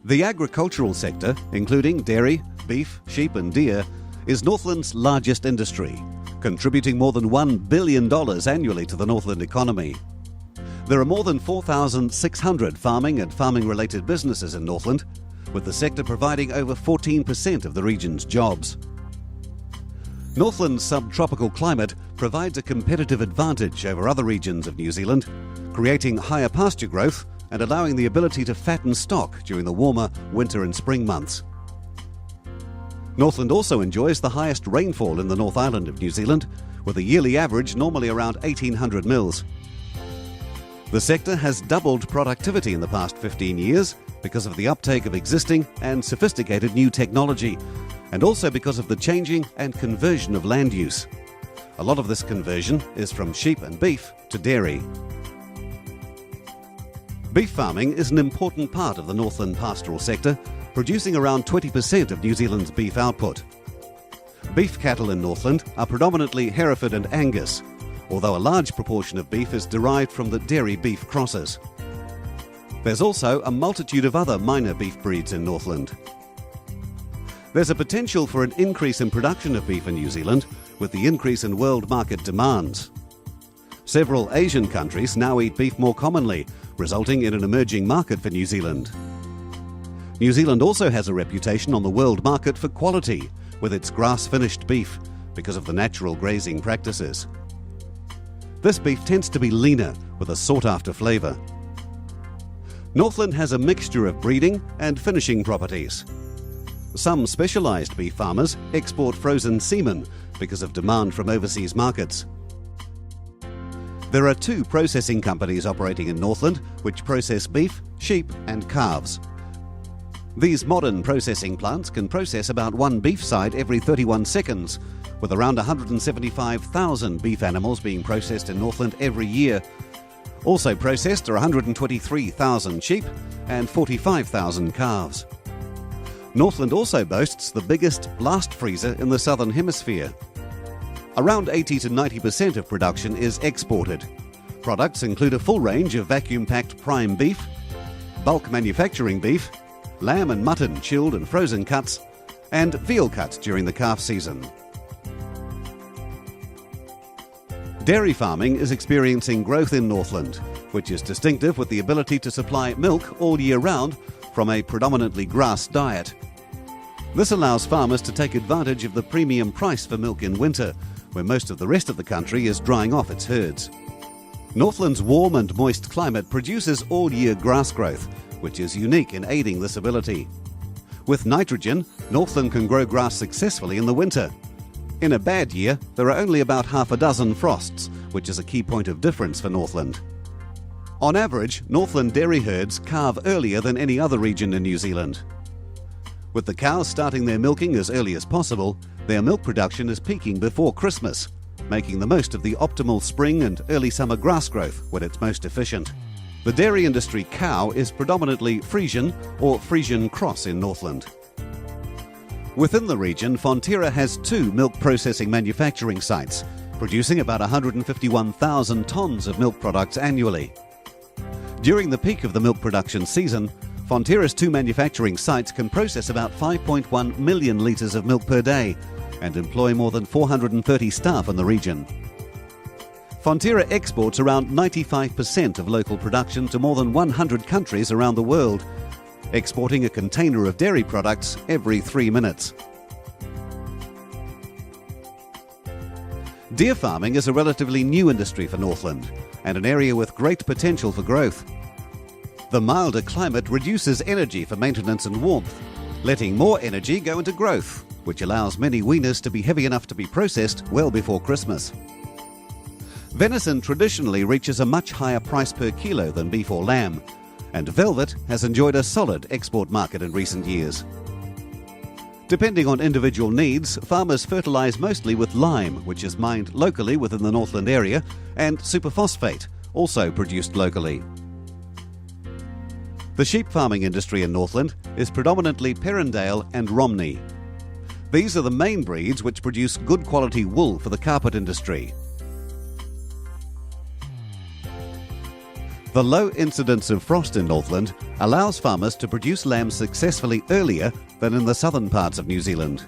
The agricultural sector, including dairy, beef, sheep and deer, is Northland's largest industry, contributing more than $1 billion annually to the Northland economy. There are more than 4,600 farming and farming-related businesses in Northland, with the sector providing over 14% of the region's jobs. Northland's subtropical climate provides a competitive advantage over other regions of New Zealand, creating higher pasture growth and allowing the ability to fatten stock during the warmer winter and spring months. Northland also enjoys the highest rainfall in the North Island of New Zealand, with a yearly average normally around 1,800 mils. The sector has doubled productivity in the past 15 years because of the uptake of existing and sophisticated new technology, and also because of the changing and conversion of land use. A lot of this conversion is from sheep and beef to dairy. Beef farming is an important part of the Northland pastoral sector, producing around 20% of New Zealand's beef output. Beef cattle in Northland are predominantly Hereford and Angus, although a large proportion of beef is derived from the dairy beef crosses. There's also a multitude of other minor beef breeds in Northland. There's a potential for an increase in production of beef in New Zealand with the increase in world market demands. Several Asian countries now eat beef more commonly, resulting in an emerging market for New Zealand. New Zealand also has a reputation on the world market for quality, with its grass-finished beef, because of the natural grazing practices. This beef tends to be leaner, with a sought-after flavour. Northland has a mixture of breeding and finishing properties. Some specialised beef farmers export frozen semen because of demand from overseas markets. There are 2 processing companies operating in Northland which process beef, sheep and calves. These modern processing plants can process about 1 beef side every 31 seconds, with around 175,000 beef animals being processed in Northland every year. Also processed are 123,000 sheep and 45,000 calves. Northland also boasts the biggest blast freezer in the Southern Hemisphere. Around 80 to 90% of production is exported. Products include a full range of vacuum-packed prime beef, bulk manufacturing beef, lamb and mutton chilled and frozen cuts, and veal cuts during the calf season. Dairy farming is experiencing growth in Northland, which is distinctive with the ability to supply milk all year round from a predominantly grass diet. This allows farmers to take advantage of the premium price for milk in winter, where most of the rest of the country is drying off its herds. Northland's warm and moist climate produces all-year grass growth, which is unique in aiding this ability. With nitrogen, Northland can grow grass successfully in the winter. In a bad year, there are only about half a dozen frosts, which is a key point of difference for Northland. On average, Northland dairy herds calve earlier than any other region in New Zealand. With the cows starting their milking as early as possible, their milk production is peaking before Christmas, making the most of the optimal spring and early summer grass growth when it's most efficient. The dairy industry cow is predominantly Friesian or Friesian cross in Northland. Within the region, Fonterra has 2 milk processing manufacturing sites, producing about 151,000 tonnes of milk products annually. During the peak of the milk production season, Fonterra's 2 manufacturing sites can process about 5.1 million litres of milk per day and employ more than 430 staff in the region. Fonterra exports around 95% of local production to more than 100 countries around the world, exporting a container of dairy products every 3 minutes. Deer farming is a relatively new industry for Northland and an area with great potential for growth. The milder climate reduces energy for maintenance and warmth, letting more energy go into growth, which allows many weaners to be heavy enough to be processed well before Christmas. Venison traditionally reaches a much higher price per kilo than beef or lamb, and velvet has enjoyed a solid export market in recent years. Depending on individual needs, farmers fertilise mostly with lime, which is mined locally within the Northland area, and superphosphate, also produced locally. The sheep farming industry in Northland is predominantly Perrindale and Romney. These are the main breeds which produce good quality wool for the carpet industry. The low incidence of frost in Northland allows farmers to produce lamb successfully earlier than in the southern parts of New Zealand.